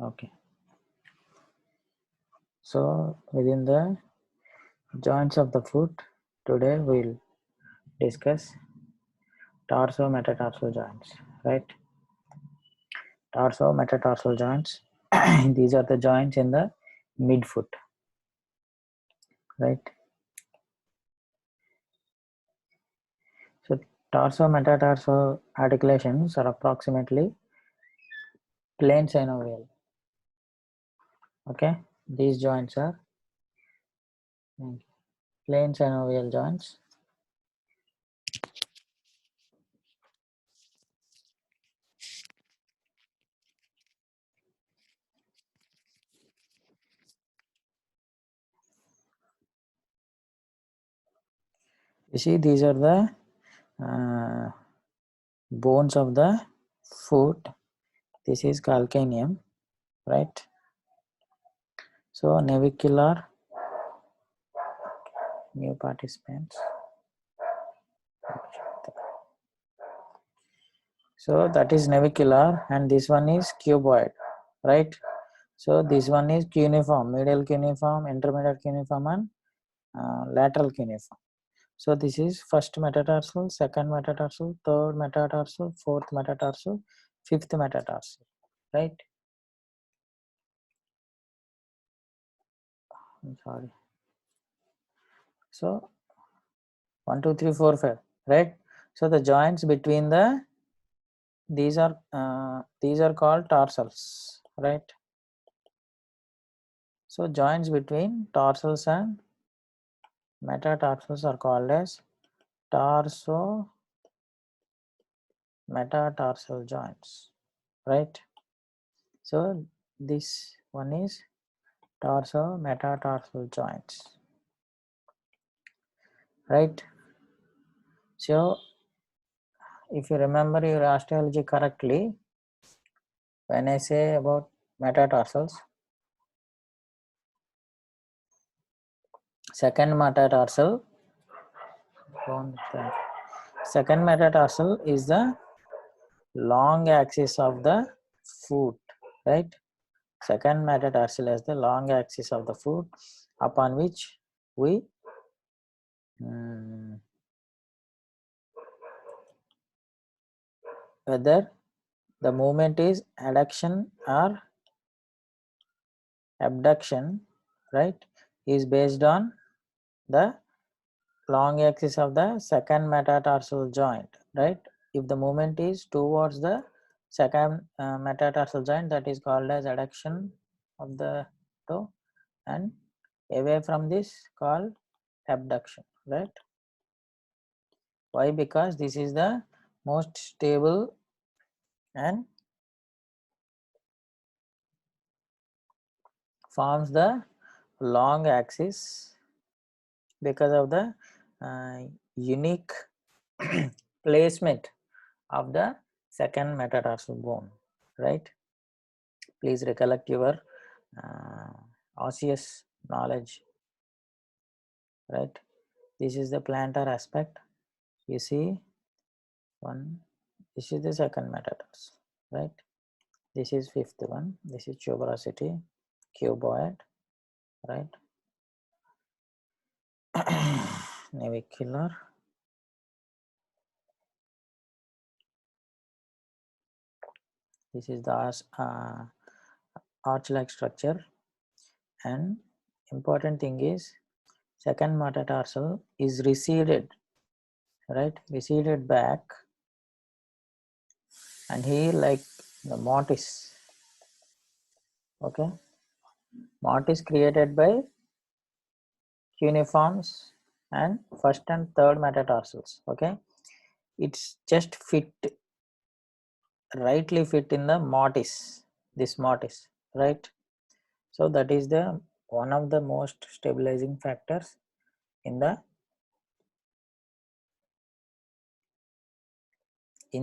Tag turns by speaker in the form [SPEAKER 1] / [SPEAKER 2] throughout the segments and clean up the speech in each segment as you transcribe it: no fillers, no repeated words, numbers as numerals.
[SPEAKER 1] Okay. So within the joints of the foot, today we'll discuss tarso-metatarsal joints, right? Tarso-metatarsal joints. These are the joints in the midfoot, right? So tarso-metatarsal articulations are approximately plane synovial. Okay, these joints are plane synovial joints. You see, these are the bones of the foot. This is calcaneum, right? So navicular, new participants. So that is navicular, and this one is cuboid, right? So this one is cuneiform, medial cuneiform, intermediate cuneiform, and lateral cuneiform. So this is first metatarsal, second metatarsal, third metatarsal, fourth metatarsal, fifth metatarsal, right? I'm sorry. So 1, 2, 3, 4, 5, right? So the joints between the these are called tarsals, right? So joints between tarsals and metatarsals are called as tarso metatarsal joints, right? So this one is tarso metatarsal joints, right? So if you remember your osteology correctly, when I say about metatarsals, second metatarsal is the long axis of the foot, right? Second metatarsal is the long axis of the foot upon which we whether the movement is adduction or abduction, right, is based on the long axis of the second metatarsal joint, right? If the movement is towards the second metatarsal joint, that is called as adduction of the toe, and away from this called abduction, right? Why? Because this is the most stable and forms the long axis because of the unique placement of the second metatarsal bone, right? Please recollect your osseous knowledge, right? This is the plantar aspect. You see one, this is the second metatarsal, right? This is fifth one, this is tuberosity, cuboid, right? Navicular, this is the arch-like structure, and important thing is second metatarsal is receded, right? Receded back, and here like the mortise, okay? Mortise created by cuneiforms and first and third metatarsals, okay? It's just fit, rightly fit in the mortise, this mortise, right? So that is the one of the most stabilizing factors in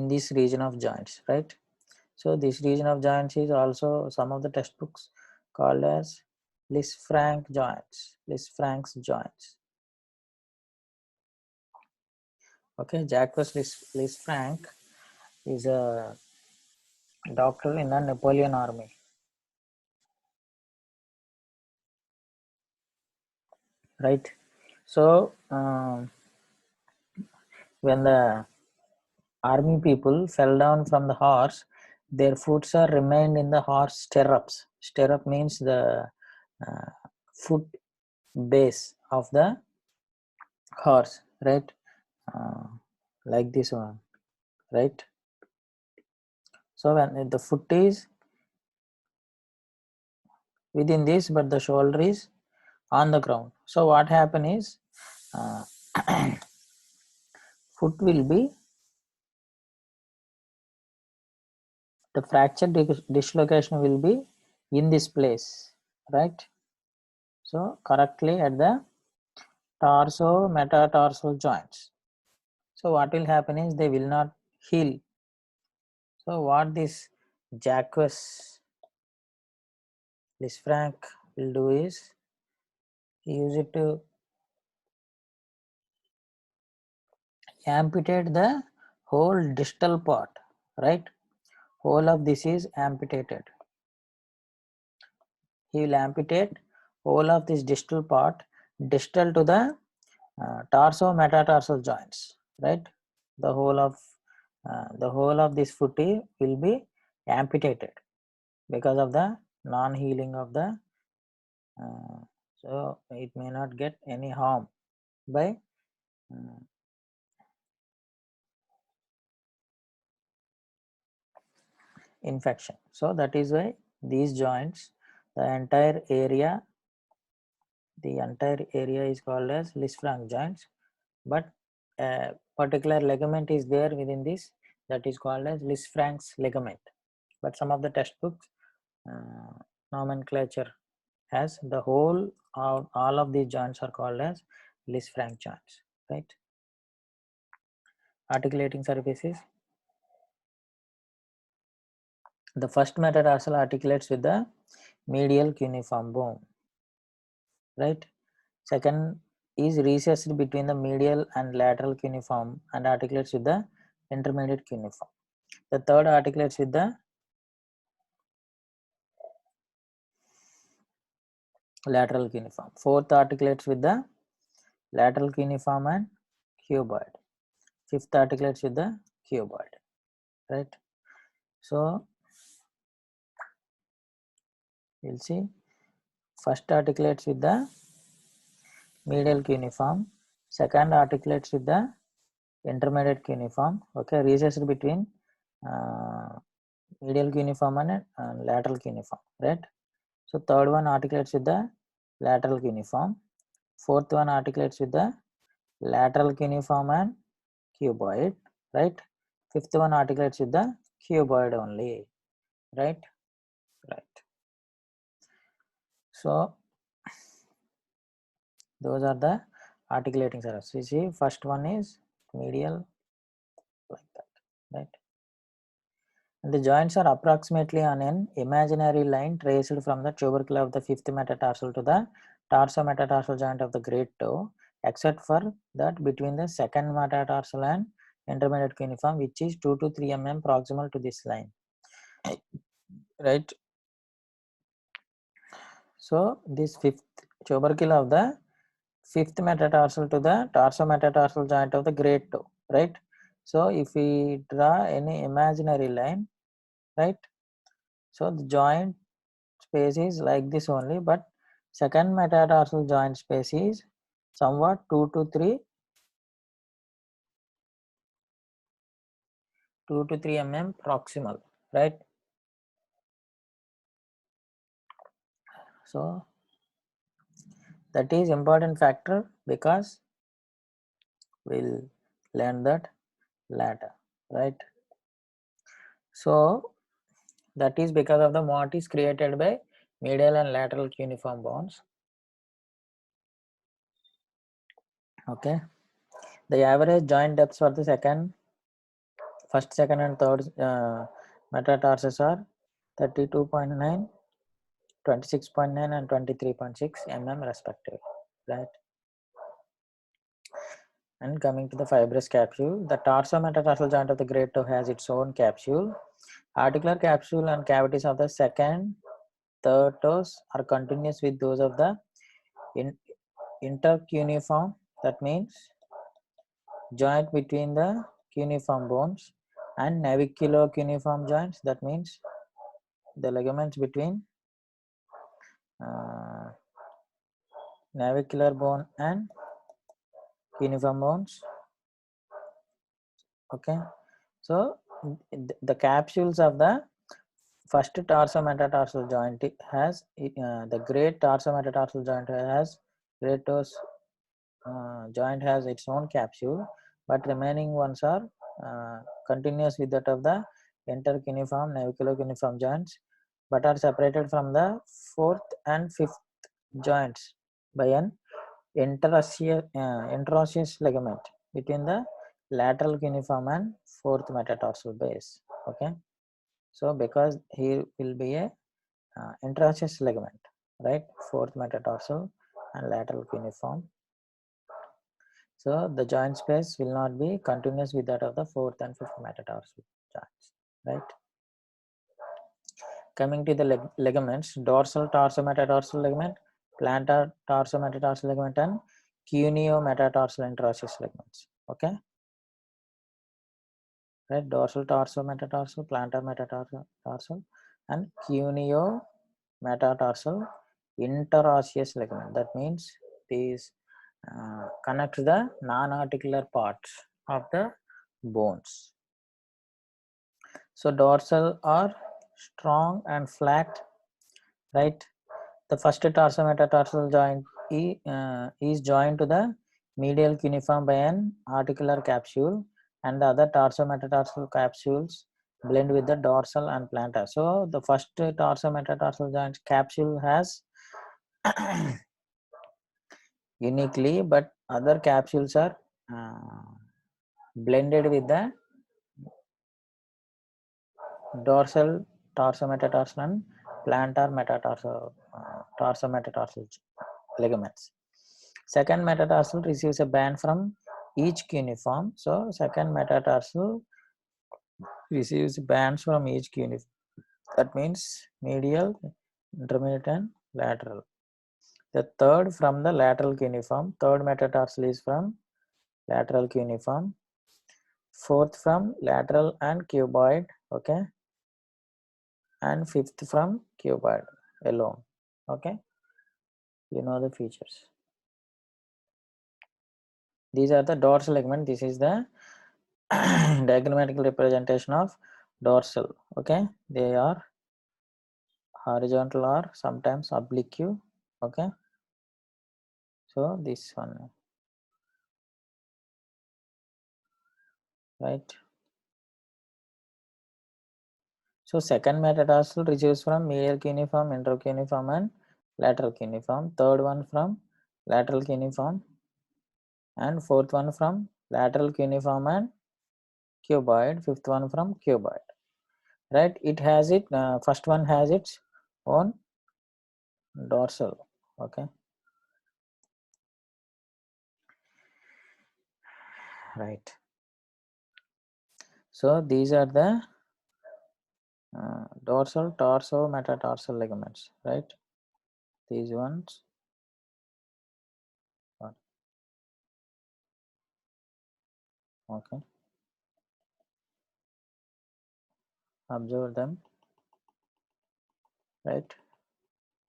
[SPEAKER 1] this region of joints, right? So this region of joints is also some of the textbooks called as Lisfranc joints, Lisfranc's joints. Okay, Jacques Lisfranc is a doctor in the Napoleon army. right? So when the army people fell down from the horse, their foot are remained in the horse stirrups. Stirrup means the uh, foot base of the horse, right? uh, like this one, right? So when the foot is within this but the shoulder is on the ground, so what happen is uh, foot will be, the fracture dislocation will be in this place, right? So correctly at the torso metatarsal joints. So what will happen is they will not heal. So what this Jacques Lisfranc will do is use it to amputate the whole distal part, right? Whole of this is amputated. He will amputate whole of this distal part, distal to the torso metatarsal joints, right? The whole of this foot will be amputated because of the non-healing of the so it may not get any harm by infection. So that is why these joints, the entire area is called as Lisfranc joints, but a particular ligament is there within this, that is called as Lisfranc's ligament. But some of the textbooks nomenclature has the whole of all of these joints are called as Lisfranc joints, right? Articulating surfaces. The first metatarsal articulates with the medial cuneiform bone, right? Second is recessed between the medial and lateral cuneiform and articulates with the intermediate cuneiform. The third articulates with the lateral cuneiform. Fourth articulates with the lateral cuneiform and cuboid. Fifth articulates with the cuboid, right? So we'll see. First articulates with the medial cuneiform. Second articulates with the intermediate cuneiform. Okay, recessed between medial cuneiform and lateral cuneiform, right? So third one articulates with the lateral cuneiform. Fourth one articulates with the lateral cuneiform and cuboid, right? Fifth one articulates with the cuboid only, right? Right. So those are the articulating surfaces. You see, first one is medial, like that, right? And the joints are approximately on an imaginary line traced from the tubercle of the fifth metatarsal to the tarsometatarsal joint of the great toe, except for that between the second metatarsal and intermediate cuneiform, which is 2 to 3 mm proximal to this line, right? So this fifth tubercle of the fifth metatarsal to the tarsometatarsal joint of the great toe, right? So if we draw any imaginary line, right? So the joint space is like this only, but second metatarsal joint space is somewhat 2 to 3 mm proximal, right? So that is important factor because we'll learn that later, right? So that is because of the what is created by medial and lateral cuneiform bones. Okay, the average joint depths for the first, second and third metatarsus are 32.9, 26.9 and 23.6 mm respectively, right? And coming to the fibrous capsule, the tarsometatarsal joint of the great toe has its own capsule. Articular capsule and cavities of the second, third toes are continuous with those of the intercuneiform, that means joint between the cuneiform bones, and naviculocuneiform joints, that means the ligaments between uh, navicular bone and cuneiform bones. Okay, so the capsules of the first tarsometatarsal joint has the great tarsometatarsal joint has joint has its own capsule, but remaining ones are continuous with that of the intercuneiform naviculocuneiform joints, but are separated from the fourth and fifth joints by an interosseous ligament between the lateral cuneiform and fourth metatarsal base. Okay, so because here will be a interosseous ligament, right? Fourth metatarsal and lateral cuneiform. So the joint space will not be continuous with that of the fourth and fifth metatarsal joints, right? Coming to the ligaments, dorsal tarsometatarsal ligament, plantar tarsometatarsal ligament, and cuneo-metatarsal interosseous ligaments. Okay, right? Dorsal tarsometatarsal, plantar metatarsal, and cuneo-metatarsal interosseous ligament. That means these connect the non-articular parts of the bones. So dorsal are strong and flat, right? The first tarsometatarsal joint is joined to the medial cuneiform by an articular capsule, and the other tarsometatarsal capsules blend with the dorsal and plantar. So the first tarsometatarsal joint capsule has uniquely, but other capsules are blended with the dorsal tarsometatarsal and plantar metatarsal tarsometatarsal ligaments. Second metatarsal receives a band from each cuneiform. So second metatarsal receives bands from each cuneiform. That means medial, intermediate, and lateral. The third from the lateral cuneiform. Third metatarsal is from lateral cuneiform. Fourth from lateral and cuboid. Okay, and fifth from cuboid alone. Okay, you know the features. These are the dorsal ligament. This is the diagrammatical representation of dorsal. Okay, they are horizontal or sometimes oblique. Okay, so this one, right? So second metatarsal receives from medial cuneiform, intercuneiform, and lateral cuneiform. Third one from lateral cuneiform, and fourth one from lateral cuneiform and cuboid. Fifth one from cuboid. Right? It has it. First one has its own dorsal. Okay, right. So these are the dorsal, torso, metatarsal ligaments, right? These ones. Okay, observe them, right?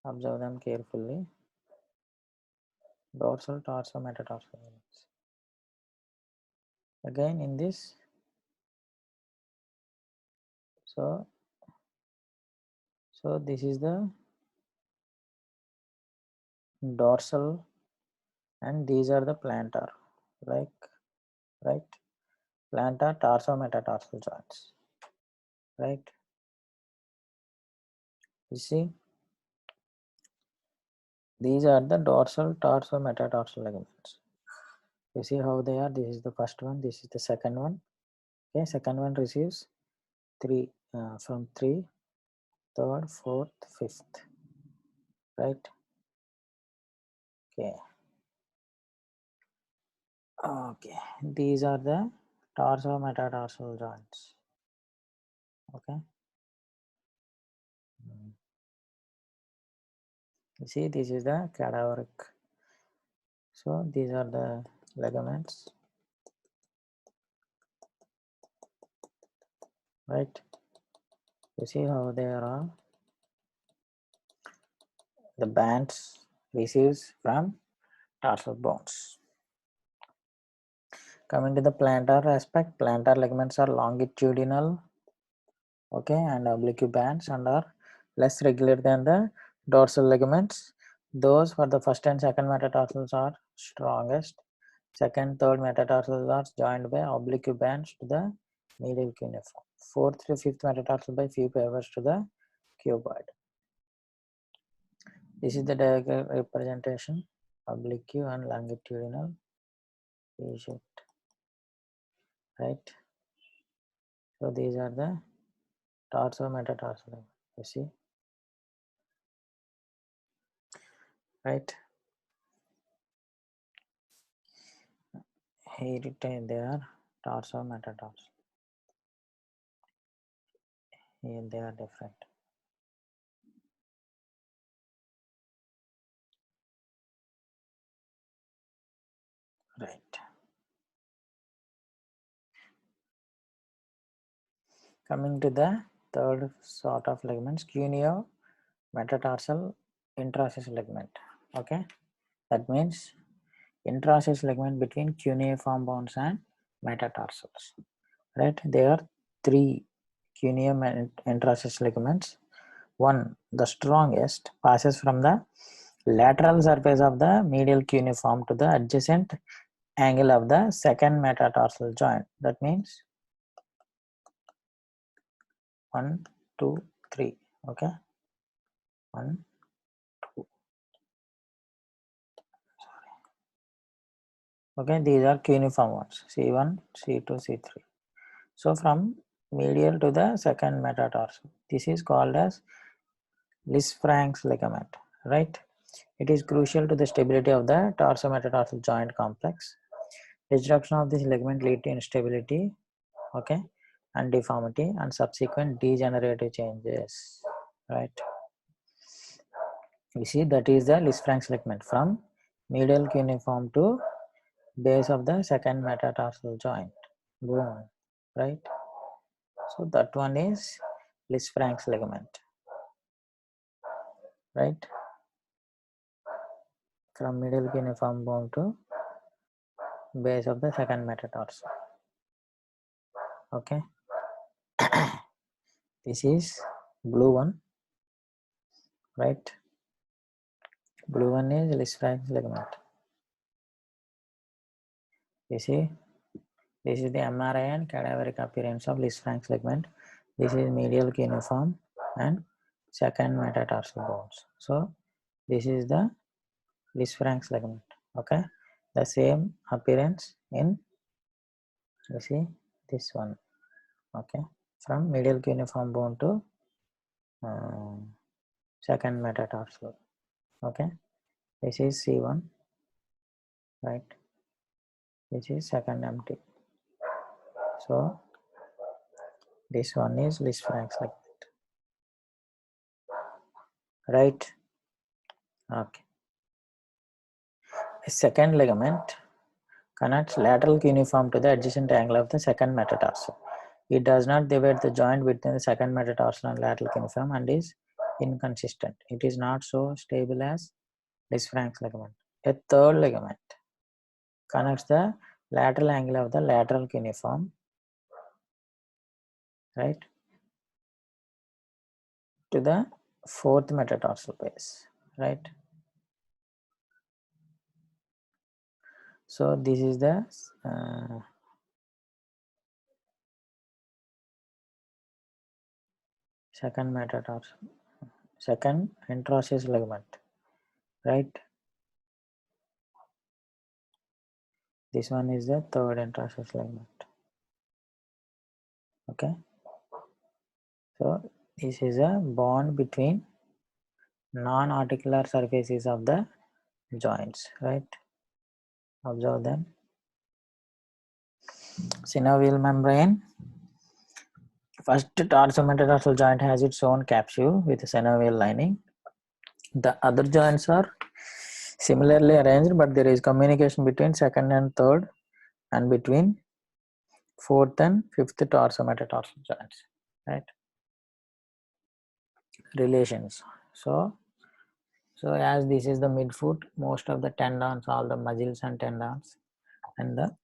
[SPEAKER 1] Observe them carefully. Dorsal, torso, metatarsal ligaments. Again in this, so this is the dorsal, and these are the plantar, like, right? Plantar, torso, metatarsal joints, right? You see, these are the dorsal, torso, metatarsal ligaments. You see how they are. This is the first one, this is the second one. Okay, second one receives three from three, third, fourth, fifth, right? Okay, okay, these are the torso metatarsal joints. Okay, you see, this is the cadaveric So these are the ligaments, right? You see how they are all the bands receives from tarsal bones. Coming to the plantar aspect, plantar ligaments are longitudinal, okay, and oblique bands and are less regular than the dorsal ligaments. Those for the first and second metatarsals are strongest. Second, third metatarsals are joined by oblique bands to the medial cuneiform. Fourth to fifth metatarsal by few fibers to the cuboid. This is the diagram representation, oblique and longitudinal V-shaped, right? So these are the tarsometatarsal, you see, right? Here they are tarsometatarsal. Here they are different. Right. Coming to the third sort of ligaments, cuneo metatarsal intraosseous ligament. Okay, that means intraosseous ligament between cuneiform bones and metatarsals. Right, there are three cuneo intraosseous ligaments. One, the strongest, passes from the lateral surface of the medial cuneiform to the adjacent angle of the second metatarsal joint. That means 1, 2, 3. Okay, 1, 2. Okay, these are cuneiform ones, C1, C2, C3. So from medial to the second metatarsal, this is called as Lisfranc's ligament, right? It is crucial to the stability of the tarsometatarsal joint complex. Disruption of this ligament lead to instability, okay, and deformity and subsequent degenerative changes, right? You see, that is the Lisfranc's ligament from medial cuneiform to base of the second metatarsal joint bone, right? So that one is Lisfranc's ligament, right? From middle cuneiform bone to base of the second metatarsal. Okay, this is blue one, right? Blue one is Lisfranc's ligament. You see, this is the MRI and cadaveric appearance of Lisfranc's ligament. This is medial cuneiform and second metatarsal bones. So this is the Lisfranc's ligament. Okay, the same appearance in, you see, this one. Okay, from medial cuneiform bone to second metatarsal. Okay, this is C1, right? This is second MT. So this one is Lisfranc's ligament, right? Okay. A second ligament connects lateral cuneiform to the adjacent angle of the second metatarsal. It does not divide the joint between the second metatarsal and lateral cuneiform and is inconsistent. It is not so stable as Lisfranc's ligament. A third ligament connects the lateral angle of the lateral cuneiform, right, to the fourth metatarsal base, right? So this is the second metatarsal, second intraosseous ligament, right? This one is the third intraosseous ligament. Okay, so this is a bond between non-articular surfaces of the joints, right? Observe them. Synovial membrane. First tarsometatarsal joint has its own capsule with a synovial lining. The other joints are similarly arranged, but there is communication between second and third and between fourth and fifth tarsometatarsal joints, right? Relations. So as this is the midfoot, most of the tendons, all the muscles and tendons, and the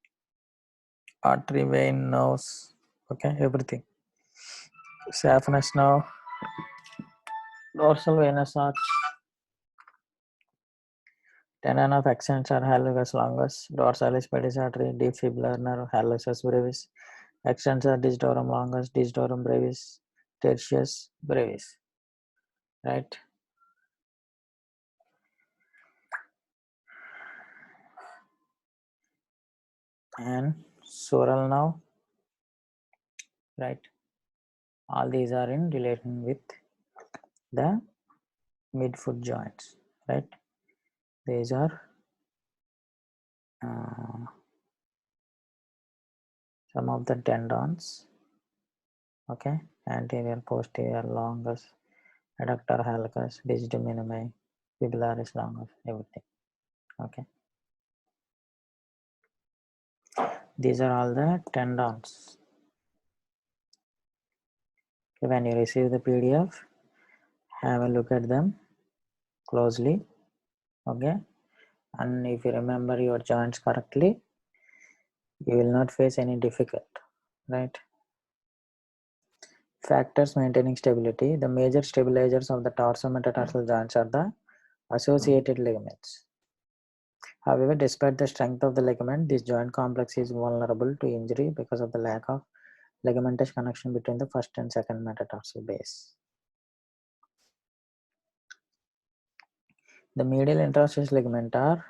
[SPEAKER 1] artery, vein, nerves, okay, everything. Saphenous nerve, dorsal venous arch, tendon of extensor hallucis longus, dorsalis pedis artery, deep fibular nerve, hallucis brevis, extensor digitorum longus, digitorum brevis, tertius brevis, right? And sural nerve, right? All these are in relation with the midfoot joints, right? These are some of the tendons, okay? Anterior, posterior, longus, adductor hallucis, digit minimi, fibularis longus, everything, okay? These are all the tendons. When you receive the PDF, have a look at them closely, okay? And if you remember your joints correctly, you will not face any difficult, right? Factors maintaining stability. The major stabilizers of the tarsometatarsal joints are the associated ligaments. However, despite the strength of the ligament, this joint complex is vulnerable to injury because of the lack of ligamentous connection between the first and second metatarsal base. The medial interosseous ligament or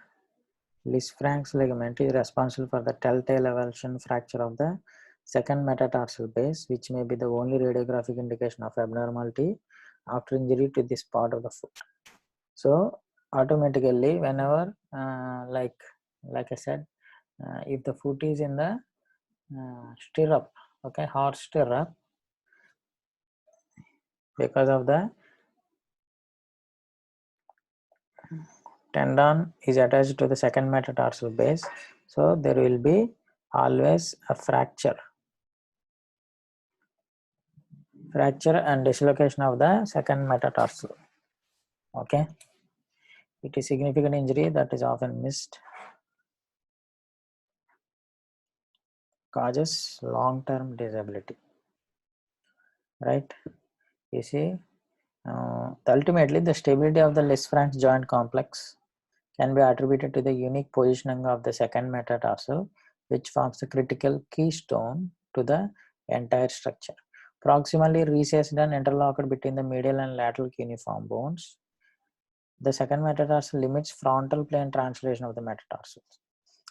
[SPEAKER 1] Lisfranc's ligament is responsible for the telltale avulsion fracture of the second metatarsal base, which may be the only radiographic indication of abnormality after injury to this part of the foot. So automatically, whenever like I said, if the foot is in the stirrup, okay, horse stirrup, because of the tendon is attached to the second metatarsal base, so there will be always a fracture and dislocation of the second metatarsal, okay. It is significant injury that is often missed, causes long-term disability, right? You see, ultimately the stability of the Lisfranc joint complex can be attributed to the unique positioning of the second metatarsal, which forms the critical keystone to the entire structure. Proximally recessed and interlocked between the medial and lateral cuneiform bones, the second metatarsal limits frontal plane translation of the metatarsals.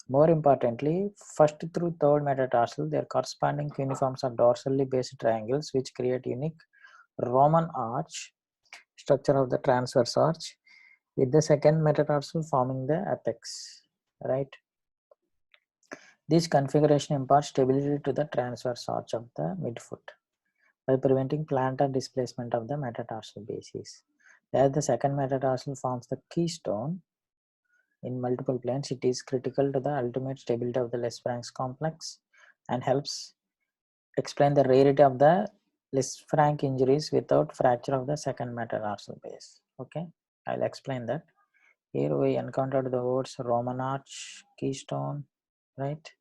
[SPEAKER 1] More importantly, first through third metatarsal, their corresponding cuneiforms are dorsally based triangles which create unique Roman arch structure of the transverse arch, with the second metatarsal forming the apex, right? This configuration imparts stability to the transverse arch of the midfoot by preventing plantar displacement of the metatarsal bases. As the second metatarsal forms the keystone in multiple planes, it is critical to the ultimate stability of the Lisfranc complex and helps explain the rarity of the Lisfranc injuries without fracture of the second metatarsal base. Okay, I'll explain that. Here we encountered the words Roman arch, keystone, right?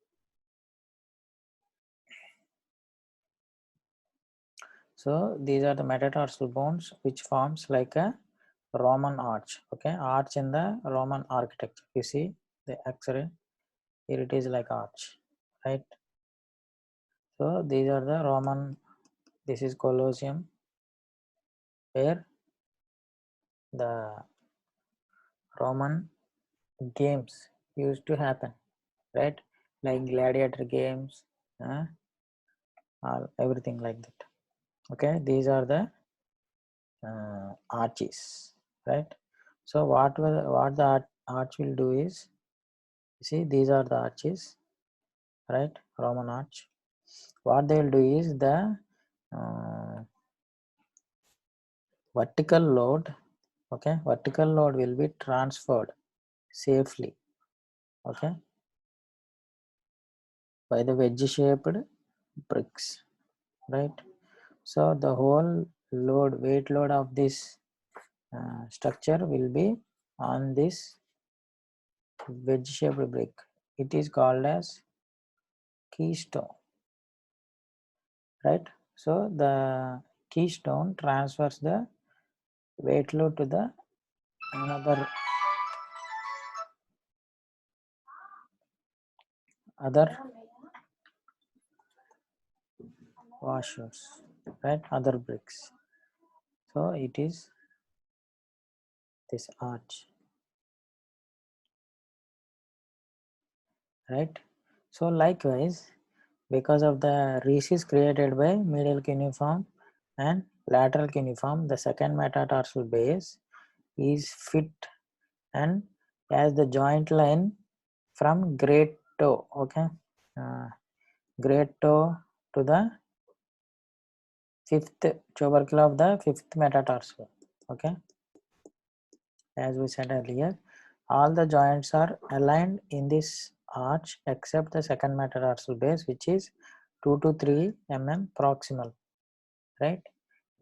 [SPEAKER 1] So these are the metatarsal bones which forms like a Roman arch, okay, arch in the Roman architecture. You see the X-ray, here it is like arch, right? So these are the Roman, this is Colosseum where the Roman games used to happen, right? Like gladiator games, everything like that. Okay, these are the arches, right? So what the arch will do is, you see these are the arches, right? Roman arch. What they will do is the vertical load, okay, vertical load will be transferred safely, okay, by the wedge shaped bricks, right? So the whole weight load of this structure will be on this wedge shaped brick. It is called as keystone, right? So the keystone transfers the weight load to the other washers, right? Other bricks. So it is this arch, right? So likewise, because of the rhesus created by medial cuneiform and lateral cuneiform, the second metatarsal base is fit and has the joint line from great toe, okay, great toe to the fifth tubercle of the fifth metatarsal, okay. As we said earlier, all the joints are aligned in this arch except the second metatarsal base, which is 2 to 3 mm proximal, right?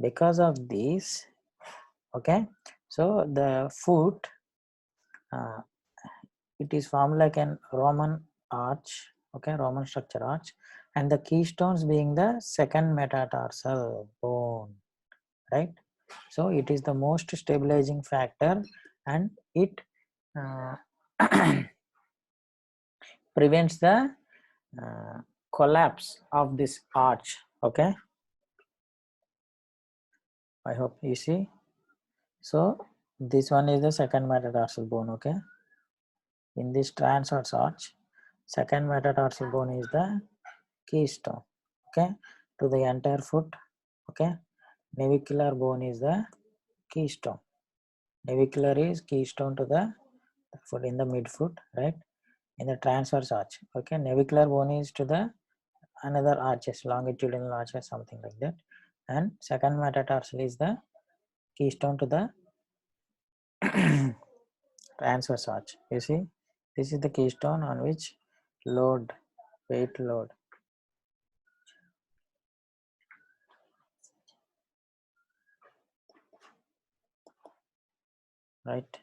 [SPEAKER 1] Because of this, okay, so the foot uh, it is formed like an Roman arch, okay, Roman structure arch, and the keystones being the second metatarsal bone, right? So it is the most stabilizing factor, and it uh, prevents the collapse of this arch, okay. I hope you see. So this one is the second metatarsal bone, okay. In this transverse arch, second metatarsal bone is the keystone, okay, to the entire foot, okay. Navicular bone is the keystone. Navicular is keystone to the foot in the midfoot, right? In the transverse arch, okay. Navicular bone is to the another arches, longitudinal arches, something like that. And second metatarsal is the keystone to the transverse arch. You see, this is the keystone on which weight load, right?